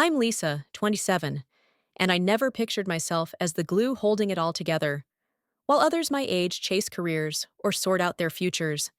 I'm Lisa, 27, and I never pictured myself as the glue holding it all together. While others my age chase careers or sort out their futures,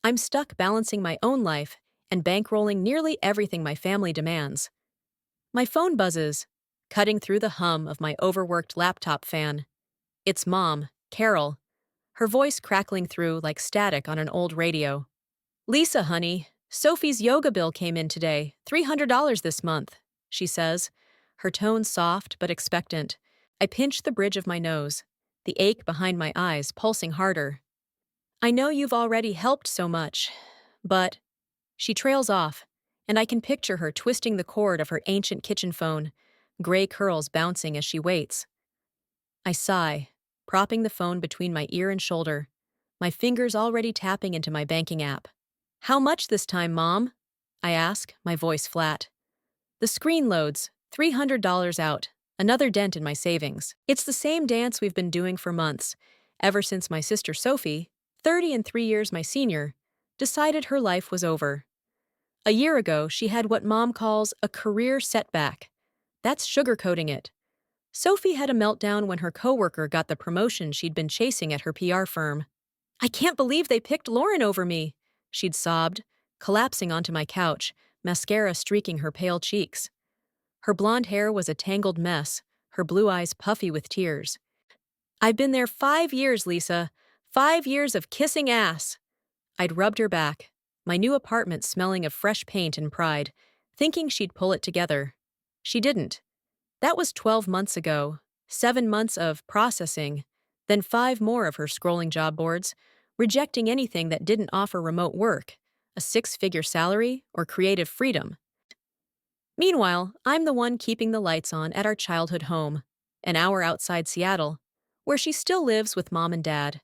I'm stuck balancing my own life and bankrolling nearly everything my family demands. My phone buzzes, cutting through the hum of my overworked laptop fan. It's Mom, Carol, her voice crackling through like static on an old radio. Lisa, honey, Sophie's yoga bill came in today, $300 this month, she says, her tone soft but expectant. I pinch the bridge of my nose, the ache behind my eyes pulsing harder. I know you've already helped so much, but she trails off, and I can picture her twisting the cord of her ancient kitchen phone, gray curls bouncing as she waits. I sigh, propping the phone between my ear and shoulder, my fingers already tapping into my banking app. How much this time, Mom? I ask, my voice flat. The screen loads, $300 out, another dent in my savings. It's the same dance we've been doing for months, ever since my sister Sophie, 30 and 3 years my senior, decided her life was over. A year ago, she had what Mom calls a career setback. That's sugarcoating it. Sophie had a meltdown when her coworker got the promotion she'd been chasing at her PR firm. I can't believe they picked Lauren over me, she'd sobbed, collapsing onto my couch, mascara streaking her pale cheeks. Her blonde hair was a tangled mess, her blue eyes puffy with tears. I've been there 5 years, Lisa. 5 years of kissing ass. I'd rubbed her back, my new apartment smelling of fresh paint and pride, thinking she'd pull it together. She didn't. That was 12 months ago, 7 months of processing, then 5 more of her scrolling job boards, rejecting anything that didn't offer remote work, a 6-figure salary, or creative freedom. Meanwhile, I'm the one keeping the lights on at our childhood home, an hour outside Seattle, where she still lives with Mom and Dad.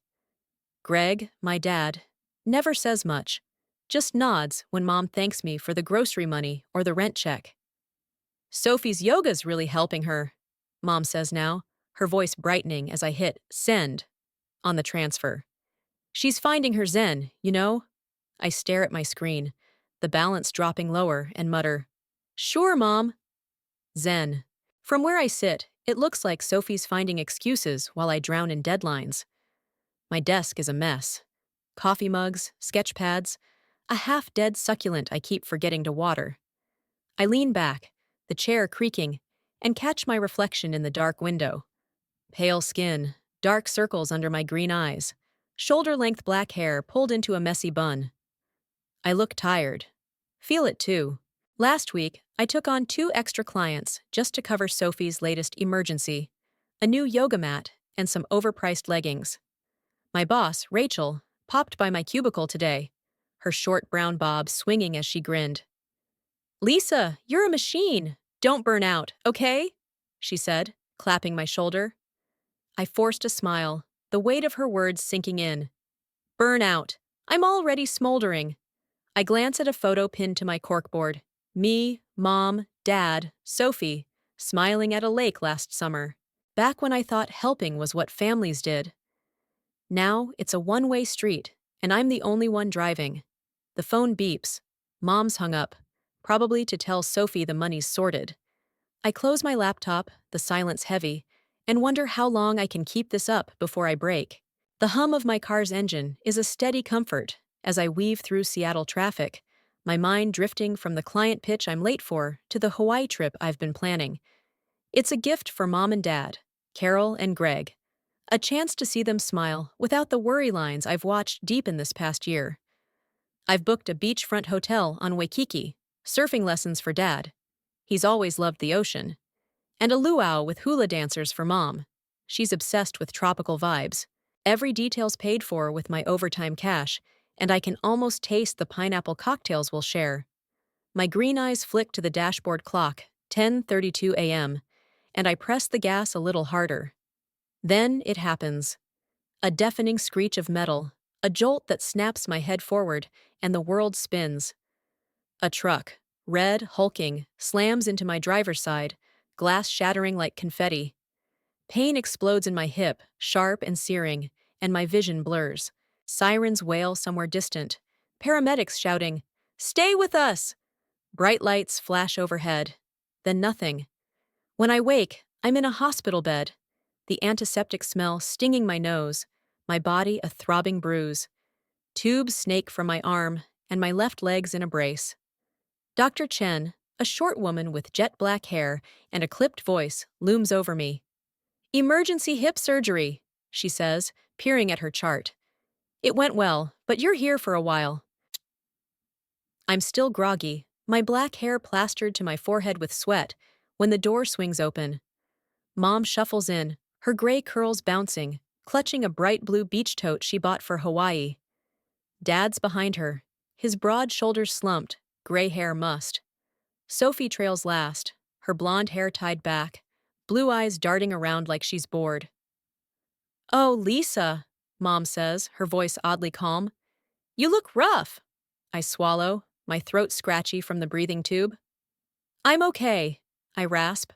Greg, my dad, never says much, just nods when Mom thanks me for the grocery money or the rent check. Sophie's yoga's really helping her, Mom says now, her voice brightening as I hit send on the transfer. She's finding her zen, you know? I stare at my screen, the balance dropping lower, and mutter, Sure, Mom. Zen. From where I sit, it looks like Sophie's finding excuses while I drown in deadlines. My desk is a mess. Coffee mugs, sketch pads, a half-dead succulent I keep forgetting to water. I lean back, the chair creaking, and catch my reflection in the dark window. Pale skin, dark circles under my green eyes, shoulder-length black hair pulled into a messy bun. I look tired. Feel it too. Last week, I took on 2 extra clients just to cover Sophie's latest emergency, a new yoga mat and some overpriced leggings. My boss, Rachel, popped by my cubicle today, her short brown bob swinging as she grinned. Lisa, you're a machine. Don't burn out, okay? She said, clapping my shoulder. I forced a smile, the weight of her words sinking in. Burn out. I'm already smoldering. I glance at a photo pinned to my corkboard. Me, Mom, Dad, Sophie, smiling at a lake last summer. Back when I thought helping was what families did. Now it's a one-way street, and I'm the only one driving. The phone beeps. Mom's hung up, probably to tell Sophie the money's sorted. I close my laptop, the silence heavy, and wonder how long I can keep this up before I break. The hum of my car's engine is a steady comfort as I weave through Seattle traffic, my mind drifting from the client pitch I'm late for to the Hawaii trip I've been planning. It's a gift for Mom and Dad, Carol and Greg. A chance to see them smile without the worry lines I've watched deepen this past year. I've booked a beachfront hotel on Waikiki, surfing lessons for Dad. He's always loved the ocean. And a luau with hula dancers for Mom. She's obsessed with tropical vibes. Every detail's paid for with my overtime cash, and I can almost taste the pineapple cocktails we'll share. My green eyes flick to the dashboard clock, 10:32 a.m., and I press the gas a little harder. Then it happens. A deafening screech of metal, a jolt that snaps my head forward, and the world spins. A truck, red, hulking, slams into my driver's side, glass shattering like confetti. Pain explodes in my hip, sharp and searing, and my vision blurs. Sirens wail somewhere distant. Paramedics shouting, "Stay with us!" Bright lights flash overhead. then nothing. When I wake, I'm in a hospital bed, the antiseptic smell stinging my nose, my body a throbbing bruise. Tubes snake from my arm, and my left leg's in a brace. Dr. Chen, a short woman with jet black hair and a clipped voice, looms over me. "Emergency hip surgery," she says, peering at her chart. "It went well, but you're here for a while." I'm still groggy, my black hair plastered to my forehead with sweat, when the door swings open. Mom shuffles in, her gray curls bouncing, clutching a bright blue beach tote she bought for Hawaii. Dad's behind her, his broad shoulders slumped, gray hair mussed. Sophie trails last, her blonde hair tied back, blue eyes darting around like she's bored. "Oh, Lisa," Mom says, her voice oddly calm. "You look rough." I swallow, my throat scratchy from the breathing tube. "I'm okay," I rasp.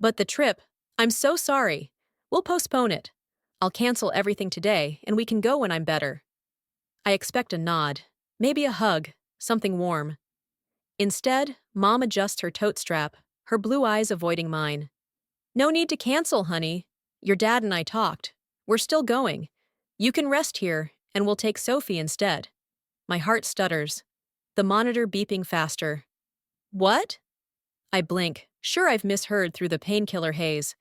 "But the trip, I'm so sorry. We'll postpone it. I'll cancel everything today, and we can go when I'm better." I expect a nod, maybe a hug, something warm. Instead, Mom adjusts her tote strap, her blue eyes avoiding mine. "No need to cancel, honey. Your dad and I talked. We're still going. You can rest here, and we'll take Sophie instead." My heart stutters, the monitor beeping faster. "What?" I blink, sure I've misheard through the painkiller haze.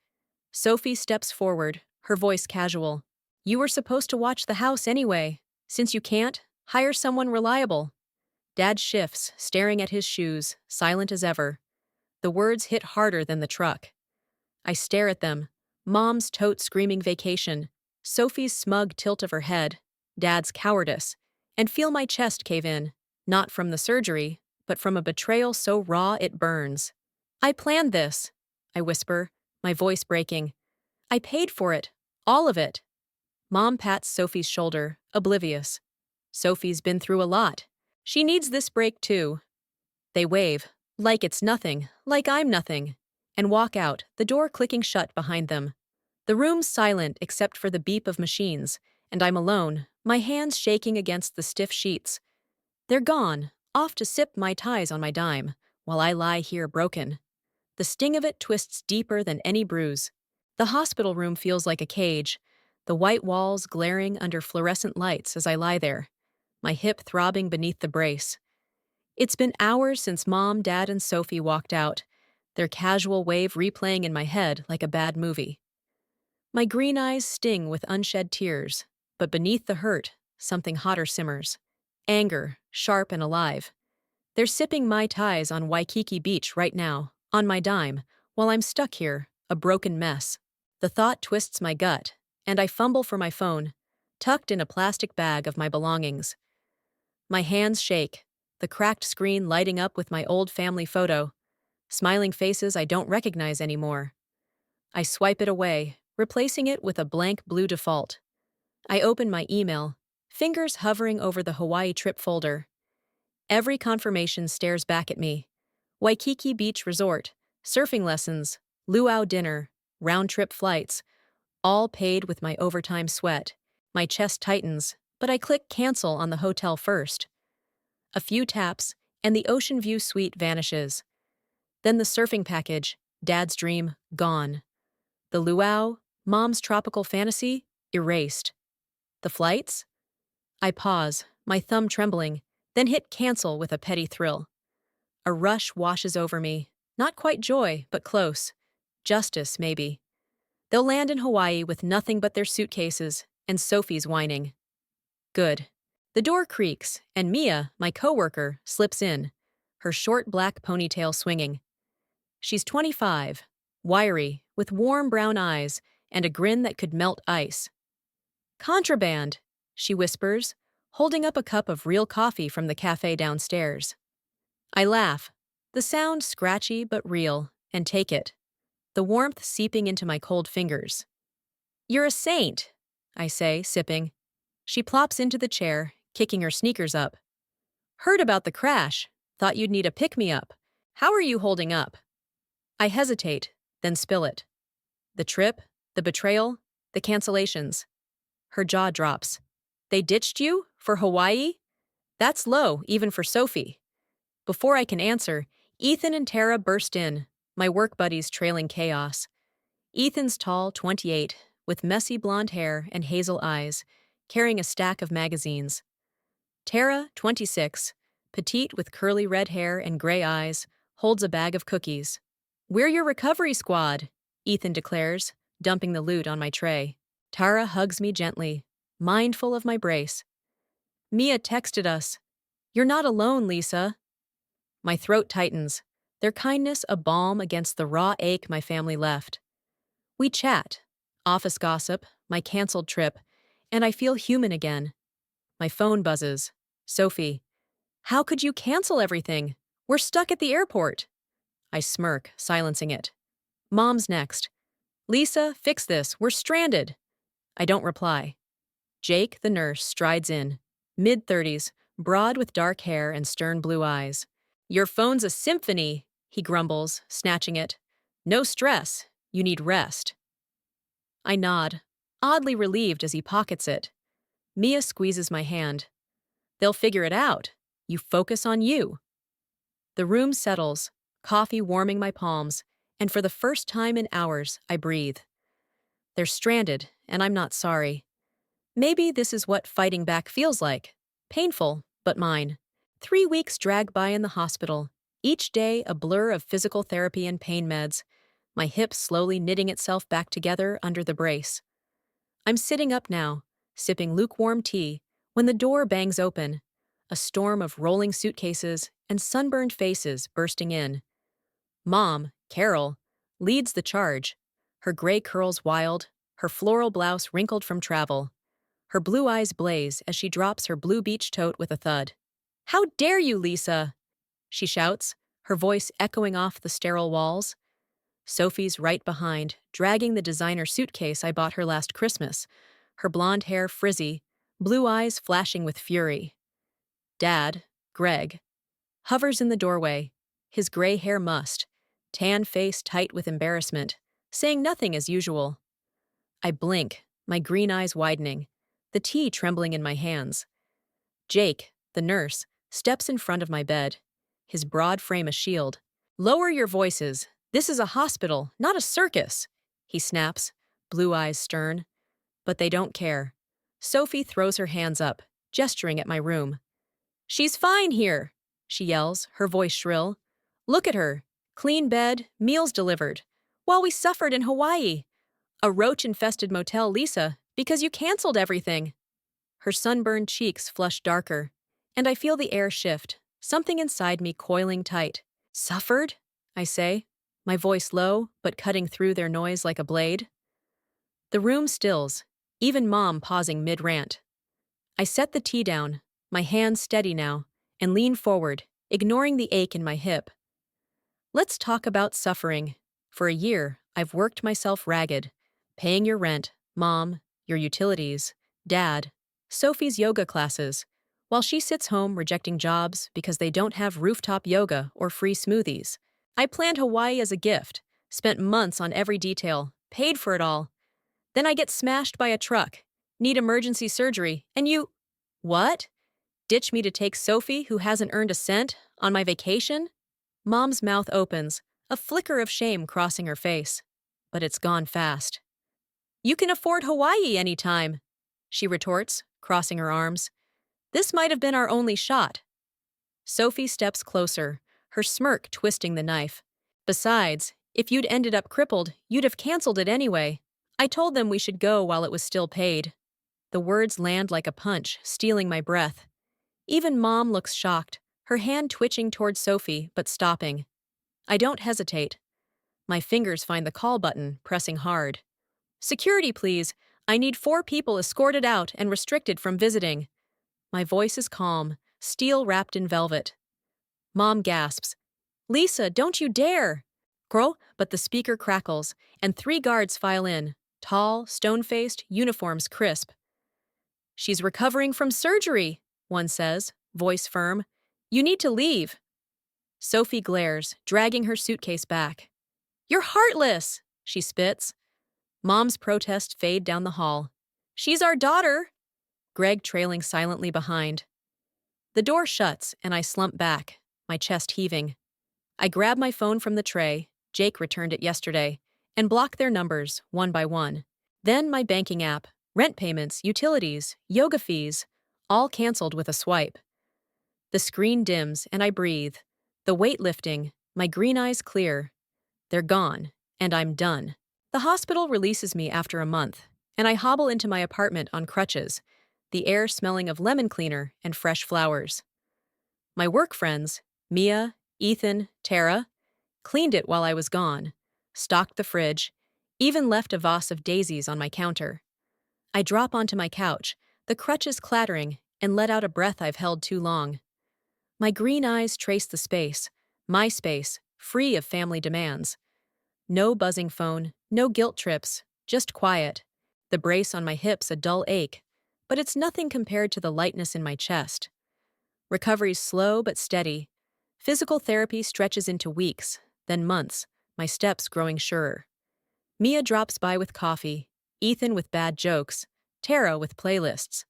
Sophie steps forward, her voice casual. "You were supposed to watch the house anyway. Since you can't, hire someone reliable." Dad shifts, staring at his shoes, silent as ever. The words hit harder than the truck. I stare at them, Mom's tote screaming vacation, Sophie's smug tilt of her head, Dad's cowardice, and feel my chest cave in, not from the surgery, but from a betrayal so raw it burns. "I planned this," I whisper, my voice breaking. "I paid for it, all of it." Mom pats Sophie's shoulder, oblivious. "Sophie's been through a lot. She needs this break too." They wave, like it's nothing, like I'm nothing, and walk out, the door clicking shut behind them. The room's silent except for the beep of machines, and I'm alone, my hands shaking against the stiff sheets. They're gone, off to sip Mai Tais on my dime, while I lie here broken. The sting of it twists deeper than any bruise. The hospital room feels like a cage, the white walls glaring under fluorescent lights as I lie there, my hip throbbing beneath the brace. It's been hours since Mom, Dad, and Sophie walked out, their casual wave replaying in my head like a bad movie. My green eyes sting with unshed tears, but beneath the hurt, something hotter simmers. Anger, sharp and alive. They're sipping Mai Tais on Waikiki Beach right now, on my dime, while I'm stuck here, a broken mess. The thought twists my gut, and I fumble for my phone, tucked in a plastic bag of my belongings. My hands shake, the cracked screen lighting up with my old family photo, smiling faces I don't recognize anymore. I swipe it away, replacing it with a blank blue default. I open my email, fingers hovering over the Hawaii trip folder. Every confirmation stares back at me. Waikiki Beach Resort, surfing lessons, luau dinner, round-trip flights, all paid with my overtime sweat. My chest tightens, but I click cancel on the hotel first. A few taps, and the ocean view suite vanishes. Then the surfing package, Dad's dream, gone. The luau, Mom's tropical fantasy, erased. The flights? I pause, my thumb trembling, then hit cancel with a petty thrill. A rush washes over me, not quite joy, but close. Justice, maybe. They'll land in Hawaii with nothing but their suitcases, and Sophie's whining. Good. The door creaks, and Mia, my coworker, slips in, her short black ponytail swinging. She's 25, wiry, with warm brown eyes, and a grin that could melt ice. "Contraband," she whispers, holding up a cup of real coffee from the cafe downstairs. I laugh, the sound scratchy but real, and take it, the warmth seeping into my cold fingers. "You're a saint," I say, sipping. She plops into the chair, kicking her sneakers up. "Heard about the crash. Thought you'd need a pick-me-up. How are you holding up?" I hesitate, then spill it. The trip, the betrayal, the cancellations. Her jaw drops. "They ditched you? For Hawaii? That's low, even for Sophie." Before I can answer, Ethan and Tara burst in, My work buddies trailing chaos. Ethan's tall, 28, with messy blonde hair and hazel eyes, carrying a stack of magazines. Tara, 26, petite with curly red hair and gray eyes, holds a bag of cookies. "We're your recovery squad," Ethan declares, dumping the loot on my tray. Tara hugs me gently, mindful of my brace. Mia texted us, "You're not alone, Lisa." My throat tightens, their kindness a balm against the raw ache my family left. We chat, office gossip, my canceled trip, and I feel human again. My phone buzzes. Sophie, "How could you cancel everything? We're stuck at the airport." I smirk, silencing it. Mom's next. "Lisa, fix this. We're stranded." I don't reply. Jake, the nurse, strides in. Mid-30s, broad with dark hair and stern blue eyes. "Your phone's a symphony," he grumbles, snatching it. "No stress. You need rest." I nod, oddly relieved as he pockets it. Mia squeezes my hand. "They'll figure it out. You focus on you." The room settles, coffee warming my palms, and for the first time in hours, I breathe. They're stranded, and I'm not sorry. Maybe this is what fighting back feels like. Painful, but mine. 3 weeks drag by in the hospital, each day a blur of physical therapy and pain meds, my hip slowly knitting itself back together under the brace. I'm sitting up now, sipping lukewarm tea, when the door bangs open, a storm of rolling suitcases and sunburned faces bursting in. Mom, Carol, leads the charge, her gray curls wild, her floral blouse wrinkled from travel. Her blue eyes blaze as she drops her blue beach tote with a thud. "How dare you, Lisa!" she shouts, her voice echoing off the sterile walls. Sophie's right behind, dragging the designer suitcase I bought her last Christmas, her blonde hair frizzy, blue eyes flashing with fury. Dad, Greg, hovers in the doorway, his gray hair mussed, tan face tight with embarrassment, saying nothing as usual. I blink, my green eyes widening, the tea trembling in my hands. Jake, the nurse, steps in front of my bed, his broad frame a shield. "Lower your voices. This is a hospital, not a circus," he snaps, blue eyes stern. But they don't care. Sophie throws her hands up, gesturing at my room. "She's fine here," she yells, her voice shrill. "Look at her. Clean bed, meals delivered. While we suffered in Hawaii. A roach-infested motel, Lisa, because you canceled everything." Her sunburned cheeks flush darker, and I feel the air shift, something inside me coiling tight. "Suffered?" I say, my voice low, but cutting through their noise like a blade. The room stills, even Mom pausing mid-rant. I set the tea down, my hands steady now, and lean forward, ignoring the ache in my hip. "Let's talk about suffering. For a year, I've worked myself ragged, paying your rent, Mom, your utilities, Dad, Sophie's yoga classes, while she sits home rejecting jobs because they don't have rooftop yoga or free smoothies. I planned Hawaii as a gift, spent months on every detail, paid for it all. Then I get smashed by a truck, need emergency surgery, and you— What? Ditch me to take Sophie, who hasn't earned a cent, on my vacation?" Mom's mouth opens, a flicker of shame crossing her face. But it's gone fast. "You can afford Hawaii anytime," she retorts, crossing her arms. "This might have been our only shot." Sophie steps closer, her smirk twisting the knife. "Besides, if you'd ended up crippled, you'd have canceled it anyway. I told them we should go while it was still paid." The words land like a punch, stealing my breath. Even Mom looks shocked, her hand twitching towards Sophie, but stopping. I don't hesitate. My fingers find the call button, pressing hard. "Security, please. I need 4 people escorted out and restricted from visiting." My voice is calm, steel wrapped in velvet. Mom gasps. "Lisa, don't you dare!" Girl, but the speaker crackles, and 3 guards file in, tall, stone-faced, uniforms crisp. "She's recovering from surgery," one says, voice firm. "You need to leave." Sophie glares, dragging her suitcase back. "You're heartless!" she spits. Mom's protests fade down the hall. "She's our daughter!" Greg trailing silently behind. The door shuts, and I slump back, my chest heaving. I grab my phone from the tray, Jake returned it yesterday, and blocked their numbers, one by one. Then my banking app, rent payments, utilities, yoga fees, all canceled with a swipe. The screen dims and I breathe. The weight lifting, my green eyes clear. They're gone, and I'm done. The hospital releases me after a month, and I hobble into my apartment on crutches, the air smelling of lemon cleaner and fresh flowers. My work friends, Mia, Ethan, Tara, cleaned it while I was gone, stocked the fridge, even left a vase of daisies on my counter. I drop onto my couch, the crutches clattering, and let out a breath I've held too long. My green eyes trace the space, my space, free of family demands. No buzzing phone, no guilt trips, just quiet. The brace on my hips a dull ache, but it's nothing compared to the lightness in my chest. Recovery's slow but steady. Physical therapy stretches into weeks, then months, my steps growing surer. Mia drops by with coffee, Ethan with bad jokes, Tara with playlists.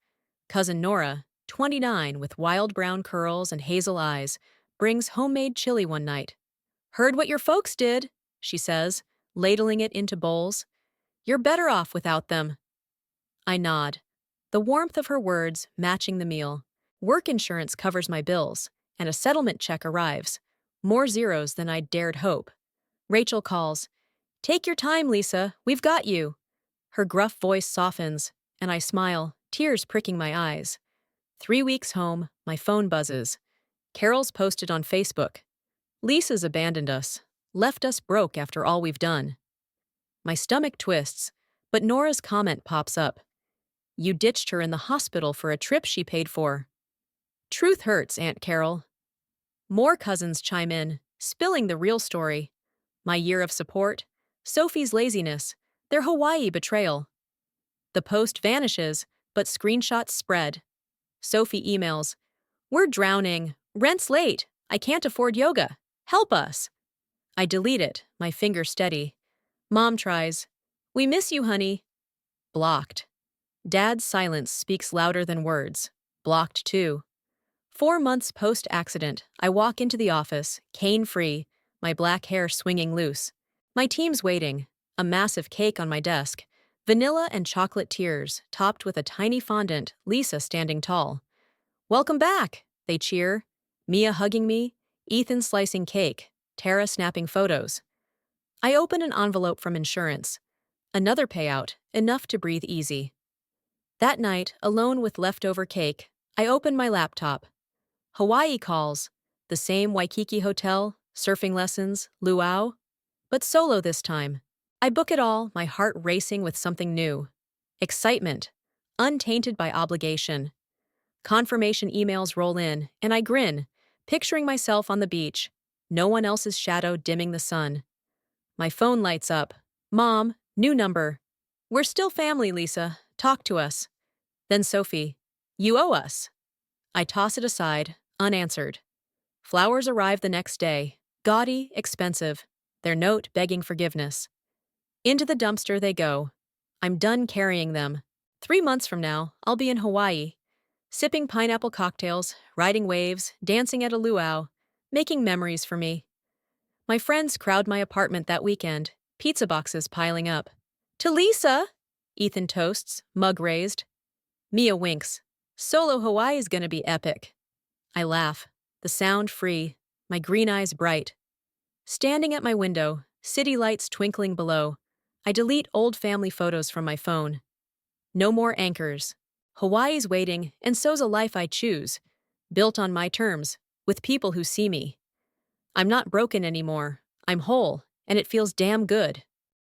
Cousin Nora, 29, with wild brown curls and hazel eyes, brings homemade chili one night. "Heard what your folks did," she says, ladling it into bowls. "You're better off without them." I nod, the warmth of her words matching the meal. Work insurance covers my bills, and a settlement check arrives. More zeros than I'd dared hope. Rachel calls. "Take your time, Lisa, we've got you." Her gruff voice softens, and I smile, tears pricking my eyes. 3 weeks home, my phone buzzes. Carol's posted on Facebook. "Lisa's abandoned us, left us broke after all we've done." My stomach twists, but Nora's comment pops up. "You ditched her in the hospital for a trip she paid for." Truth hurts, Aunt Carol. More cousins chime in, spilling the real story. My year of support, Sophie's laziness, their Hawaii betrayal. The post vanishes, but screenshots spread. Sophie emails, "We're drowning. Rent's late. I can't afford yoga. Help us." I delete it, my finger steady. Mom tries, "We miss you, honey." Blocked. Dad's silence speaks louder than words. Blocked too. 4 months post-accident, I walk into the office, cane-free, my black hair swinging loose. My team's waiting, a massive cake on my desk, vanilla and chocolate tiers, topped with a tiny fondant, Lisa standing tall. "Welcome back," they cheer. Mia hugging me, Ethan slicing cake, Tara snapping photos. I open an envelope from insurance. Another payout, enough to breathe easy. That night, alone with leftover cake, I open my laptop. Hawaii calls, the same Waikiki hotel, surfing lessons, luau. But solo this time. I book it all, my heart racing with something new. Excitement, untainted by obligation. Confirmation emails roll in, and I grin, picturing myself on the beach, no one else's shadow dimming the sun. My phone lights up. "Mom, new number." "We're still family, Lisa. Talk to us." Then Sophie, "You owe us." I toss it aside, unanswered. Flowers arrive the next day, gaudy, expensive, their note begging forgiveness. Into the dumpster they go. I'm done carrying them. 3 months from now, I'll be in Hawaii, sipping pineapple cocktails, riding waves, dancing at a luau, making memories for me. My friends crowd my apartment that weekend, pizza boxes piling up. "To Lisa!" Ethan toasts, mug raised. Mia winks. "Solo Hawaii's gonna be epic." I laugh, the sound free, my green eyes bright. Standing at my window, city lights twinkling below, I delete old family photos from my phone. No more anchors. Hawaii's waiting, and so's a life I choose, built on my terms, with people who see me. I'm not broken anymore. I'm whole, and it feels damn good.